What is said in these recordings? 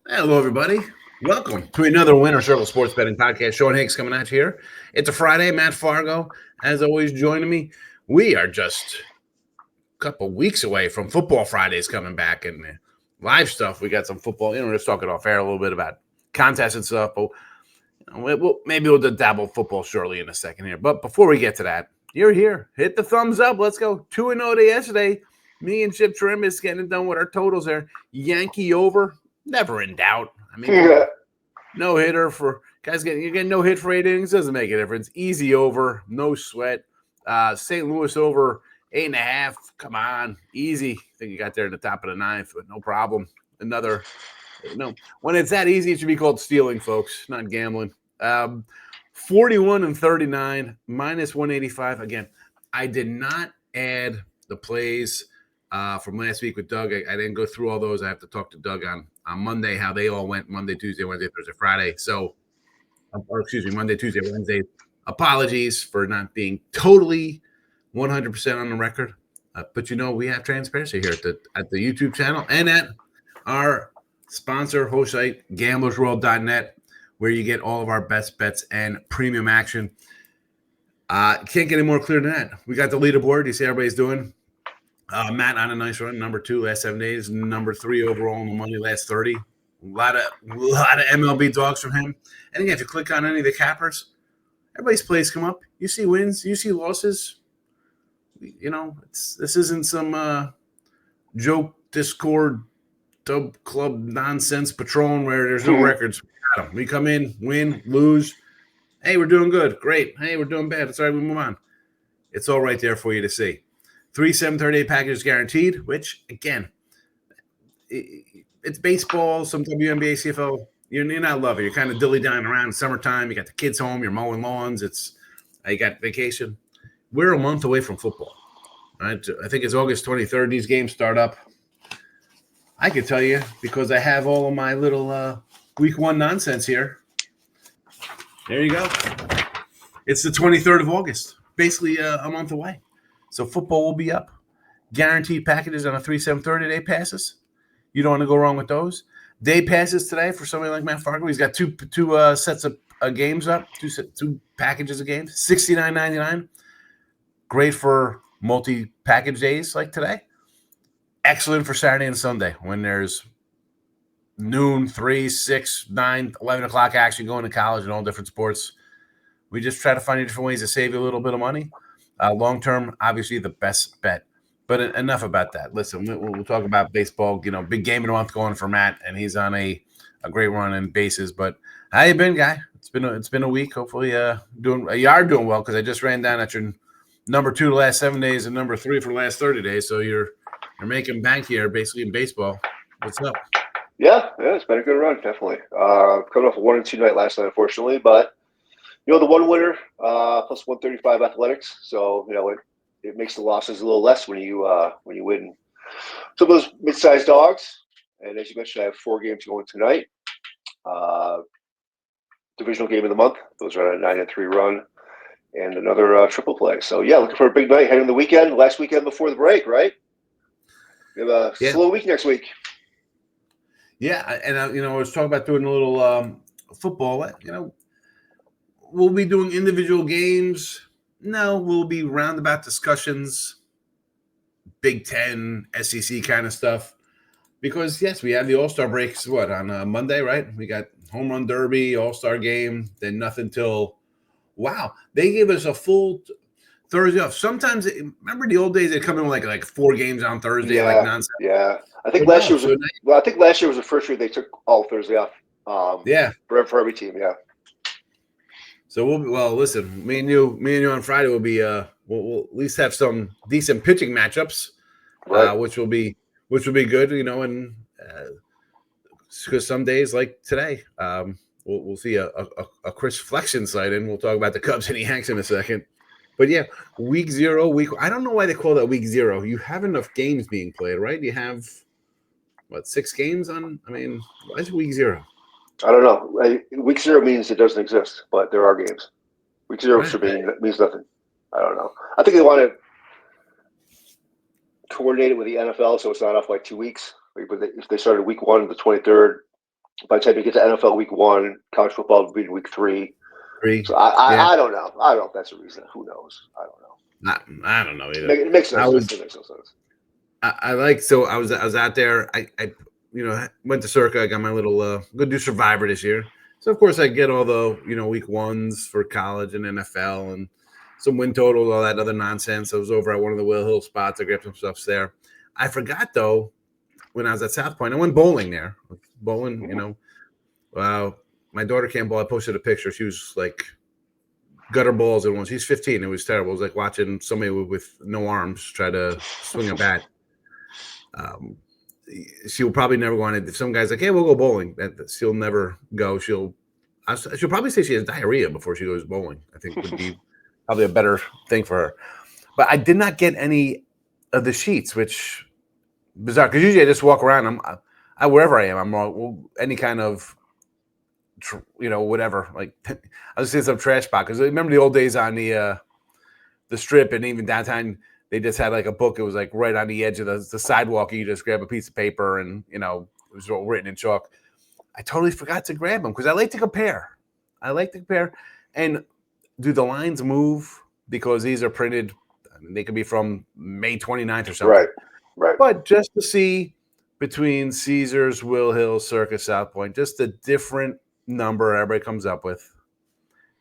Hello, everybody. Welcome to another Winner Circle Sports Betting Podcast. Sean Higgs coming at you here. It's a Friday. Matt Fargo, as always, joining me. We are just a couple weeks away from Football Fridays coming back and live stuff. We got some football. We're just talking off air a little bit about contests and stuff. But maybe we'll dabble football shortly in a second here. But before we get to that, you're here. Hit the thumbs up. Let's go. 2-0 to yesterday. Me and Chip Trim is getting done with our totals there. Yankee over. Never in doubt. I mean, no hitter for guys you're getting no hit for 8 innings. Doesn't make a difference. Easy over, no sweat. St. Louis over 8.5. Come on, easy. I think you got there in the top of the ninth, but no problem. When it's that easy, it should be called stealing, folks, not gambling. 41 and 39, minus 185. Again, I did not add the plays from last week with Doug. I didn't go through all those. I have to talk to Doug on Monday how they all went Monday, Tuesday, Wednesday, Thursday, Friday. So, Monday, Tuesday, Wednesday. Apologies for not being totally 100% on the record. But we have transparency here at the YouTube channel and at our sponsor host site, gamblersworld.net, where you get all of our best bets and premium action. Can't get any more clear than that. We got the leaderboard. You see everybody's doing. Matt on a nice run, number 2 last 7 days, number 3 overall in the money last 30. A lot of MLB dogs from him. And again, if you click on any of the cappers, everybody's plays come up. You see wins, you see losses. This isn't some joke Discord dub club nonsense Patron where there's no records. We come in, win, lose. Hey, we're doing good. Great. Hey, we're doing bad. It's all right. We move on. It's all right there for you to see. 3 738 packages guaranteed, which, again, it's baseball, some WNBA, CFL. You're not loving it. You're kind of dilly-dallying around in summertime. You got the kids home. You're mowing lawns. You got vacation. We're a month away from football. Right? I think it's August 23rd. These games start up. I can tell you because I have all of my little week 1 nonsense here. There you go. It's the 23rd of August, basically a month away. So football will be up. Guaranteed packages on a 3 730 day passes. You don't want to go wrong with those. Day passes today for somebody like Matt Fargo. He's got two sets of games up, two packages of games, $69.99. Great for multi-package days like today. Excellent for Saturday and Sunday when there's noon, 3, 6, 9, 11 o'clock action going to college and all different sports. We just try to find different ways to save you a little bit of money. Long term, obviously the best bet. But enough about that. Listen, we'll talk about baseball. Big game of the month going for Matt, and he's on a great run in bases. But how you been, guy? It's been a week. Hopefully, you are doing well because I just ran down at your number 2 the last 7 days and number 3 for the last 30 days. So you're making bank here, basically in baseball. What's up? Yeah, it's been a good run, definitely. Coming off a 1-2 night last night, unfortunately, but the one winner plus 135 athletics. So it makes the losses a little less when you win some of those mid-sized dogs. And as you mentioned, I have 4 games going tonight. Divisional game of the month. Those are on a 9-3 run, and another triple play. So looking for a big night heading the weekend. Last weekend before the break, right? We have a slow week next week. Yeah, and I was talking about doing a little football. We'll be doing individual games. No, we'll be roundabout discussions, Big Ten, SEC kind of stuff. Because, yes, we have the All-Star breaks, on Monday, right? We got Home Run Derby, All-Star game, then nothing till, they gave us a full Thursday off. Sometimes, remember the old days, they'd come in with like 4 games on Thursday, like nonsense? Yeah. I think last year was the first year they took all Thursday off. For every team, yeah. So listen, me and you on Friday will be we'll at least have some decent pitching matchups, right. which will be good, and because some days like today, we'll see a Chris Flexion sighting. We'll talk about the Cubs and the Yanks in a second. But yeah, week 0, I don't know why they call that week 0. You have enough games being played, right? You have 6 games on? I mean, why is it week 0? I don't know. Week 0 means it doesn't exist, but there are games. Week 0 means nothing. I don't know. I think they want to coordinate it with the NFL so it's not off by 2 weeks. But if they started week 1 the 23rd, By the time you get to NFL Week 1, college football will be Week 3. So I don't know. I don't know if that's a reason. Who knows? I don't know. I don't know either. It makes no sense. It makes no sense. I like, so I was out there. I went to Circa. I got my little go do Survivor this year. So of course I get all the week ones for college and NFL and some win totals, all that other nonsense. I was over at one of the Will Hill spots. I grabbed some stuff there. I forgot though, when I was at South Point, I went bowling there. Bowling, wow. My daughter can't bowl. I posted a picture. She was like gutter balls at once. She's 15. It was terrible. It was like watching somebody with no arms try to swing a bat. She will probably never go on it. If some guy's like, "Hey, we'll go bowling," she'll never go. She'll probably say she has diarrhea before she goes bowling. I think would be probably a better thing for her. But I did not get any of the sheets, which bizarre, because usually I just walk around. I wherever I am, I'm any kind of whatever. Like I was saying, some trash spot, because remember the old days on the Strip and even downtown. They just had like a book. It was like right on the edge of the sidewalk. You just grab a piece of paper and, it was all written in chalk. I totally forgot to grab them because I like to compare. And do the lines move? Because these are printed. They could be from May 29th or something. Right. But just to see between Caesars, Will Hill, Circus, South Point, just a different number everybody comes up with.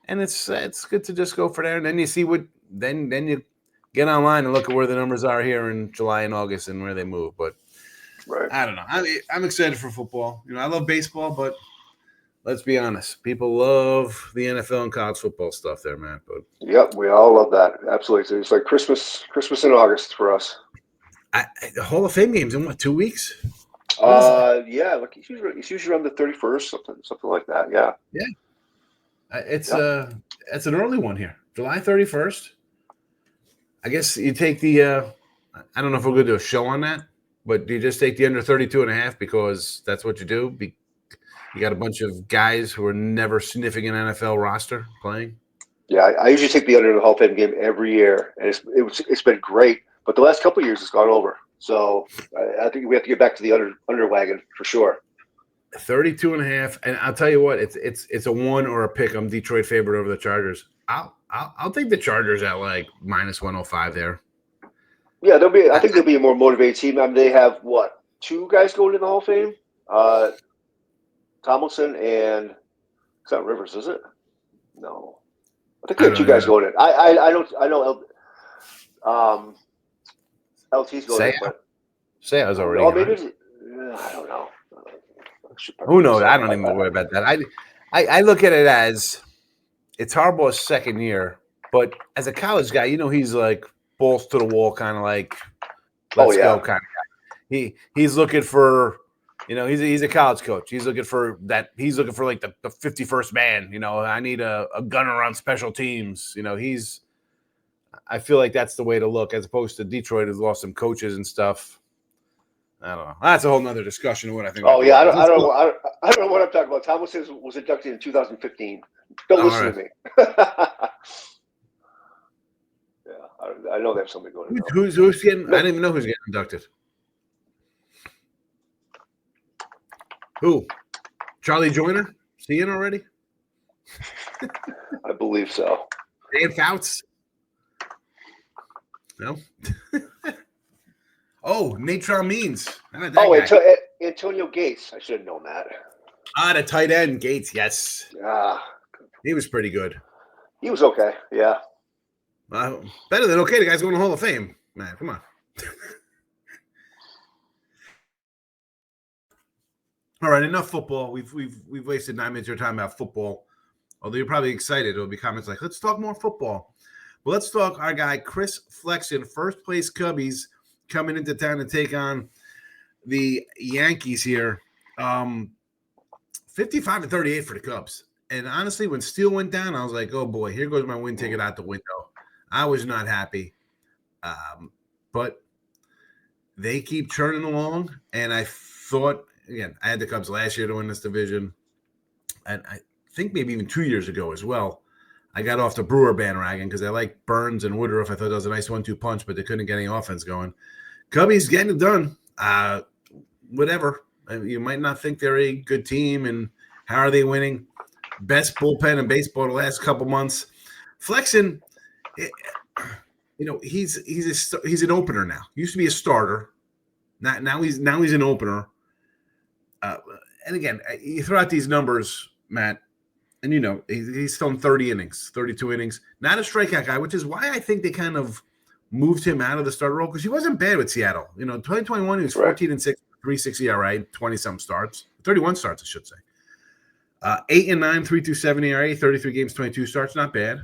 And it's good to just go for there. And then you see then you get online and look at where the numbers are here in July and August and where they move. But I don't know. I'm excited for football. I love baseball, but let's be honest. People love the NFL and college football stuff there, man. But yep, we all love that. Absolutely. It's like Christmas in August for us. The Hall of Fame game's in 2 weeks? Yeah, like it's usually around the 31st, something like that. Yeah. It's an early one here, July 31st. I guess you take the I don't know if we're going to do a show on that, but do you just take the under 32.5 because that's what you do? You got a bunch of guys who are never sniffing an NFL roster playing. Yeah, I usually take the under in the Hall of Fame game every year, and it's been great. But the last couple of years, it's gone over. So I think we have to get back to the under wagon for sure. 32.5, and I'll tell you what, it's a one or a pick. I'm Detroit favorite over the Chargers. I'll take the Chargers at like minus 105 there. Yeah, I think they'll be a more motivated team. I mean, they have two guys going to the Hall of Fame, Tomlinson and it's not Rivers, is it? No, I think they have two guys going in. I know. LT's going in, but say I was already. Oh, maybe I don't know. Who knows? I don't even worry about that. I look at it as it's Harbaugh's second year, but as a college guy, he's like balls to the wall, kind of like let's go kind of guy. He's looking for, he's a college coach. He's looking for that. He's looking for like the 51st man. I need a gunner on special teams. I feel like that's the way to look, as opposed to Detroit, who's lost some coaches and stuff. I don't know. That's a whole nother discussion of what I think. Oh yeah, I don't know what I'm talking about. Thomas was inducted in 2015. Don't listen to me. Yeah, I know they have somebody going. Who's getting? I didn't even know who's getting inducted. Who? Charlie Joyner? Is he in already? I believe so. Dan Fouts? No. Oh, Natron Means. Antonio Gates. I should have known that. The tight end, Gates. Yes. He was pretty good. He was okay. Yeah. Better than okay. The guy's going to the Hall of Fame. Man, come on. All right, enough football. We've wasted 9 minutes of your time about football. Although you're probably excited, there'll be comments like, "Let's talk more football." But let's talk our guy Chris Flexen, first place Cubbies, coming into town to take on the Yankees here. 55-38 for the Cubs. And honestly, when Steele went down, I was like, oh boy, here goes my win ticket out the window. I was not happy. But they keep churning along. And I thought, again, I had the Cubs last year to win this division. And I think maybe even 2 years ago as well. I got off the Brewer bandwagon because I like Burns and Woodruff. I thought that was a nice 1-2 punch, but they couldn't get any offense going. Cubbies getting it done. Whatever. You might not think they're a good team, and how are they winning? Best bullpen in baseball the last couple months. Flexen, he's an opener now. Used to be a starter. Now he's an opener. And again, you throw out these numbers, Matt, and he's thrown 30 innings, 32 innings. Not a strikeout guy, which is why I think they kind of moved him out of the starter role, because he wasn't bad with Seattle. 2021 he was 14-6, 3.6 ERA, 20-some starts, 31 starts, I should say. 8-9, 3.27 ERA, 33 games, 22 starts, not bad.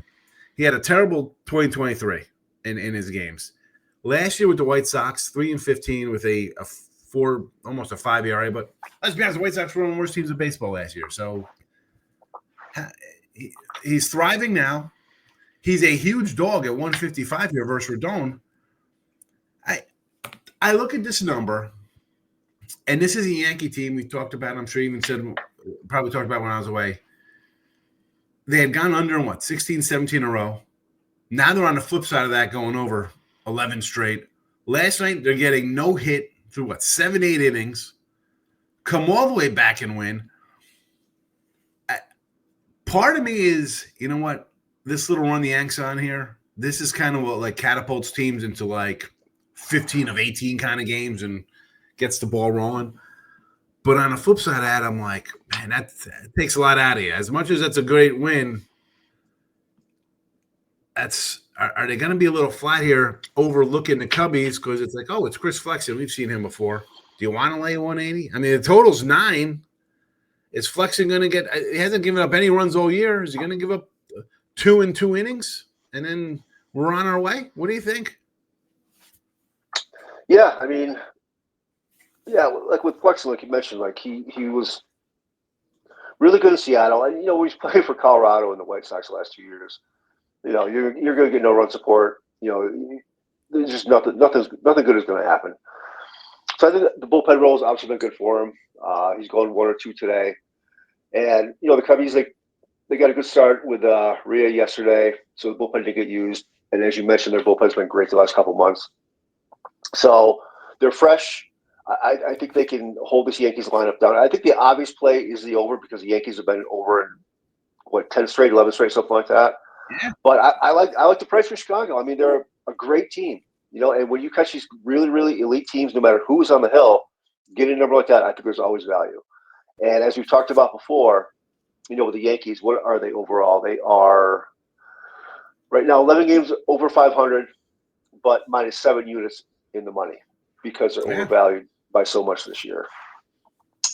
He had a terrible 2023 in his games. Last year with the White Sox, 3-15 with a 4, almost a 5 ERA. But let's be honest, the White Sox were one of the worst teams in baseball last year. So he's thriving now. He's a huge dog at 155 here versus Rodon. I look at this number, and this is a Yankee team we talked about. I'm sure you even probably talked about when I was away. They had gone under in 16, 17 in a row. Now they're on the flip side of that, going over 11 straight. Last night, they're getting no hit through 7, 8 innings, come all the way back and win. Part of me is, this little run the Yanks on here, this is kind of what catapults teams into 15 of 18 kind of games and gets the ball rolling. But on the flip side of that, I'm like, man, that takes a lot out of you. As much as that's a great win, are they going to be a little flat here overlooking the Cubbies because it's it's Chris Flexen. We've seen him before. Do you want to lay 180? I mean, the total's 9. Is Flexen going to get – he hasn't given up any runs all year. Is he going to give up 2 in 2 innings? And then we're on our way? What do you think? Yeah, I mean – like with Flexen, like you mentioned, he was really good in Seattle, and he's playing for Colorado and the White Sox the last 2 years. You're going to get no run support. There's just nothing good is going to happen. So I think the bullpen role has obviously been good for him. He's going 1 or 2 today, and the Cubbies they got a good start with Rhea yesterday, so the bullpen didn't get used. And as you mentioned, their bullpen's been great the last couple months, so they're fresh. I think they can hold this Yankees lineup down. I think the obvious play is the over, because the Yankees have been over in 10 straight, 11 straight, something like that. Yeah. But I like the price for Chicago. I mean, they're a great team, and when you catch these really, really elite teams, no matter who's on the hill, getting a number like that, I think there's always value. And as we've talked about before, with the Yankees, what are they overall? They are right now 11 games over 500, but minus 7 units in the money because they're overvalued by so much this year.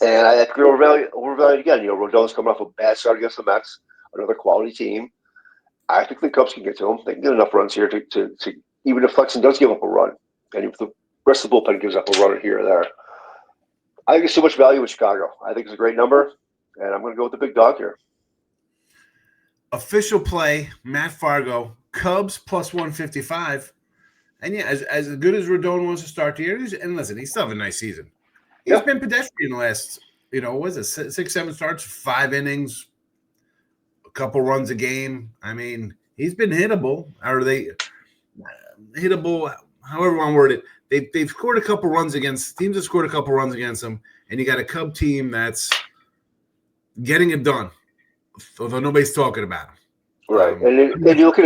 And I think they're overvalued again. Rodon's coming off a bad start against the Mets, another quality team. I think the Cubs can get to him. They can get enough runs here to even if Flexen does give up a run, and if the rest of the bullpen gives up a run here or there. I think there's so much value with Chicago. I think it's a great number, and I'm going to go with the big dog here. Official play, Matt Fargo, Cubs plus 155. And yeah, as good as Rodon was to start the year, and listen, he's still having a nice season. He's been pedestrian the last, what is it, 6, 7 starts, 5 innings, a couple runs a game. I mean, he's been hittable. Are they hittable? However you want to word it. They've scored a couple runs against teams that scored a couple runs against them, and you got a Cub team that's getting it done, although nobody's talking about him. Right, and you look at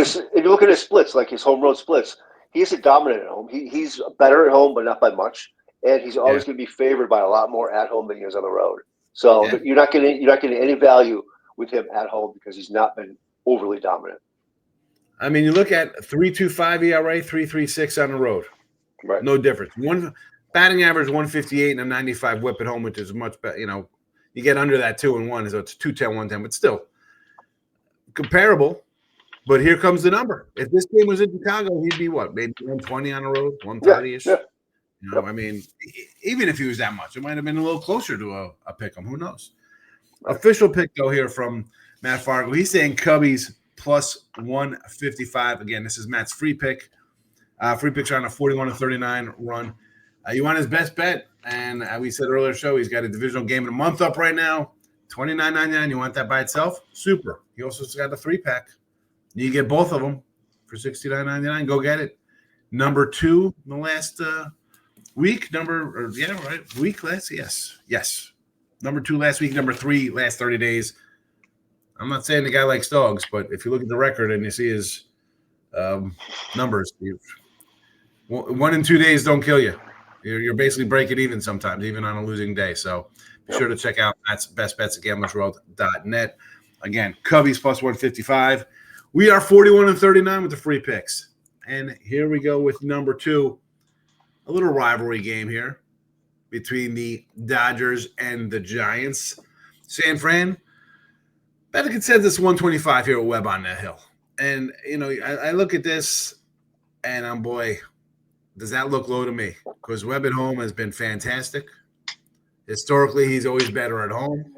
his splits, like his home road splits. He isn't dominant at home. He's better at home, but not by much. And he's always going to be favored by a lot more at home than he is on the road. So you're not getting any value with him at home because he's not been overly dominant. I mean, you look at 3.25 ERA, 3.36 on the road. Right. No difference. One batting average 158 and a 95 whip at home, which is much better. You get under that 2-1, so it's 210, 110, but still comparable. But here comes the number. If this game was in Chicago, he'd be what? Maybe 120 on the road, 130-ish. Yeah. I mean, even if he was that much, it might have been a little closer to a pick 'em. Who knows? Right. Official pick, though, here from Matt Fargo. He's saying Cubbies plus 155. Again, this is Matt's free pick. Free picks are on a 41-39 run. You want his best bet, and we said earlier show, he's got a divisional game in a month up right now, $29.99. You want that by itself? Super. He also got a 3-pack. You get both of them for $69.99. Go get it. Number 2 in the last week number, or yeah, right. Week last, yes. Number 2 last week, number 3 last 30 days. I'm not saying the guy likes dogs, but if you look at the record and you see his numbers, 1 and 2 days don't kill you. You're basically breaking even sometimes, even on a losing day. So be sure to check out that's Best Bets at gamblersworld.net. Again, Cubbies plus 155. We are 41 and 39 with the free picks. And here we go with number 2. A little rivalry game here between the Dodgers and the Giants. San Fran, better consensus 125 here at Webb on that hill. And, I look at this and boy, does that look low to me? Because Webb at home has been fantastic. Historically, he's always better at home.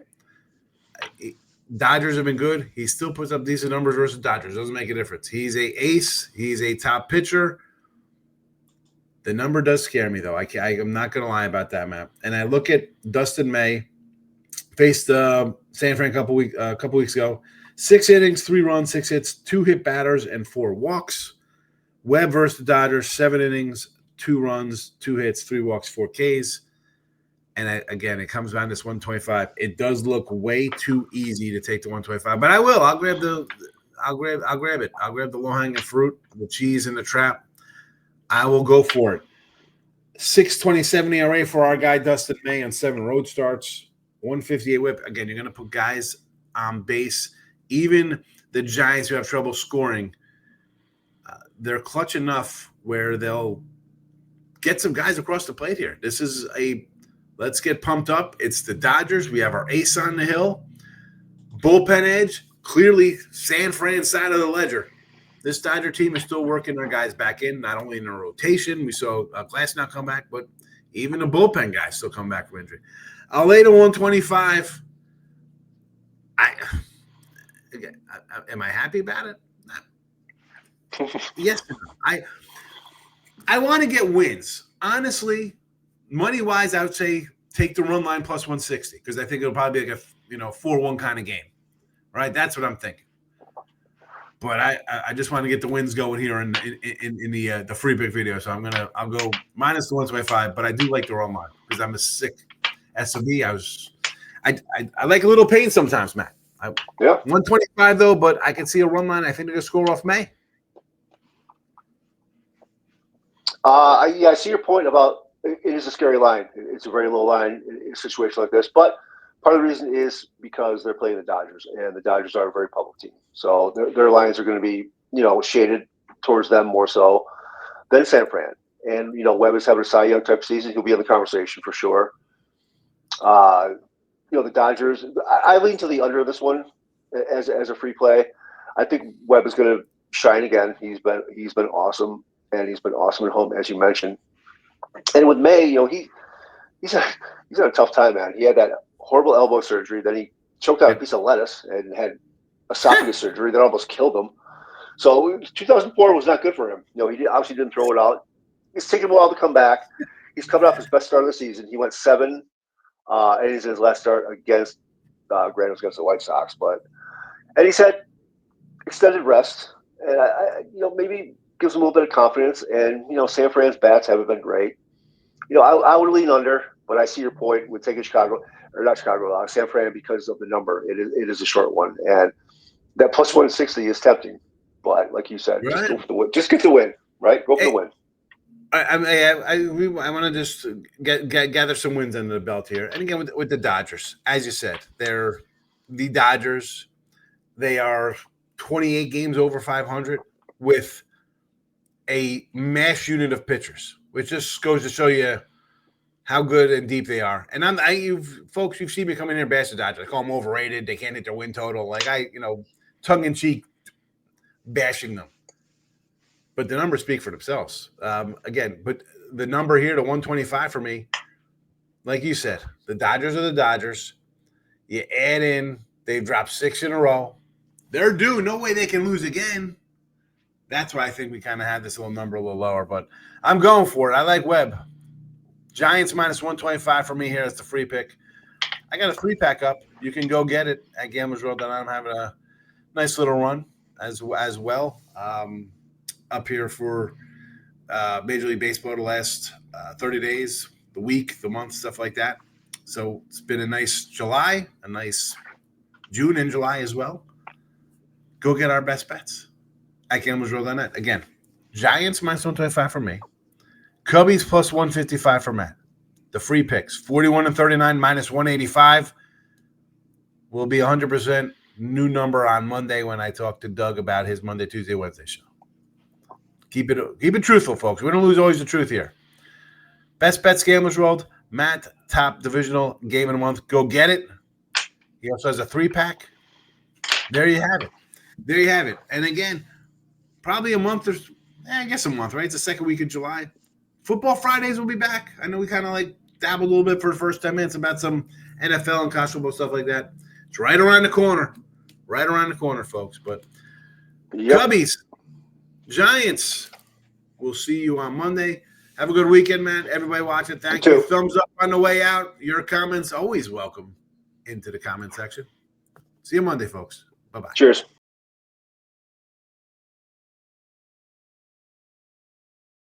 Dodgers have been good. He still puts up decent numbers versus Dodgers. Doesn't make a difference. He's a ace. He's a top pitcher. The number does scare me, though. I'm not going to lie about that, man. And I look at Dustin May, faced San Fran a couple weeks ago. 6 innings, 3 runs, 6 hits, 2 hit batters, and 4 walks. Webb versus the Dodgers, 7 innings, 2 runs, 2 hits, 3 walks, 4 Ks. And again, it comes down to this 125. It does look way too easy to take the 125, but I will. I'll grab it. I'll grab the low-hanging fruit, the cheese in the trap. I will go for it. 6.27 ERA for our guy Dustin May on 7 road starts. 158 whip. Again, you're going to put guys on base. Even the Giants who have trouble scoring, they're clutch enough where they'll get some guys across the plate here. This is let's get pumped up. It's the Dodgers. We have our ace on the hill. Bullpen edge, clearly San Fran side of the ledger. This Dodger team is still working their guys back in, not only in the rotation. We saw Glass not come back, but even the bullpen guys still come back from injury. I'll lay to 125. Am I happy about it? Yes. I want to get wins. Honestly, money-wise, I would say take the run line plus 160 because I think it'll probably be like a 4-1 kind of game. Right? That's what I'm thinking. But I just want to get the wins going here in the free pick video. So I'll go minus the 125, but I do like the run line because I'm a sick SOB. I like a little pain sometimes, Matt. 125 though, but I can see a run line. I think they're gonna score off May. I see your point about it is a scary line. It's a very low line in a situation like this, but part of the reason is because they're playing the Dodgers, and the Dodgers are a very public team. So their lines are going to be, shaded towards them more so than San Fran. And, Webb is having a Cy Young type season. He'll be in the conversation for sure. The Dodgers, I lean to the under this one as a free play. I think Webb is going to shine again. He's been awesome, and he's been awesome at home, as you mentioned. And with May, he's had a tough time, man. He had that horrible elbow surgery. Then he choked out a piece of lettuce and had esophagus surgery that almost killed him. So 2004 was not good for him. He obviously didn't throw it out. It's taken a while to come back. He's coming off his best start of the season. He went 7, and he's in his last start against granted against the White Sox, and he's had extended rest, and maybe gives him a little bit of confidence. And San Fran's bats haven't been great. I would lean under, but I see your point with taking San Fran because of the number. It is a short one, and that plus 160 is tempting. But like you said, Right. Just go for the win. Just get the win, right? Go for the win. I want to just gather some wins under the belt here. And again, with the Dodgers, as you said, they're the Dodgers. They are 28 games over 500 with a mass unit of pitchers, which just goes to show you how good and deep they are. And you've seen me come in here and bash the Dodgers. I call them overrated. They can't hit their win total. Tongue in cheek bashing them. But the numbers speak for themselves. But the number here to 125 for me, like you said, the Dodgers are the Dodgers. You add in, they've dropped 6 in a row. They're due. No way they can lose again. That's why I think we kind of have this little number a little lower. But I'm going for it. I like Webb. Giants minus 125 for me here. That's the free pick. I got a 3-pack up. You can go get it at gamblersworld.com. I'm having a nice little run as well up here for Major League Baseball the last 30 days, the week, the month, stuff like that. So it's been a nice July, a nice June and July as well. Go get our best bets at GamblesRoll.net. Again, Giants minus 125 for me. Cubbies plus 155 for Matt. The free picks, 41 and 39 minus 185 will be 100% new number on Monday when I talk to Doug about his Monday, Tuesday, Wednesday show. Keep it truthful, folks. We don't lose always the truth here. Best bets, Gamblers World. Matt, top divisional game of the month. Go get it. He also has a 3-pack. There you have it. There you have it. And again, probably a month or I guess a month, right? It's the second week of July. Football Fridays will be back. I know we kind of like dabbled a little bit for the first 10 minutes about some NFL and college football stuff like that. It's right around the corner. Right around the corner, folks. But Cubbies, Giants, we'll see you on Monday. Have a good weekend, man. Everybody watching, thank you. Thumbs up on the way out. Your comments always welcome into the comment section. See you Monday, folks. Bye-bye. Cheers.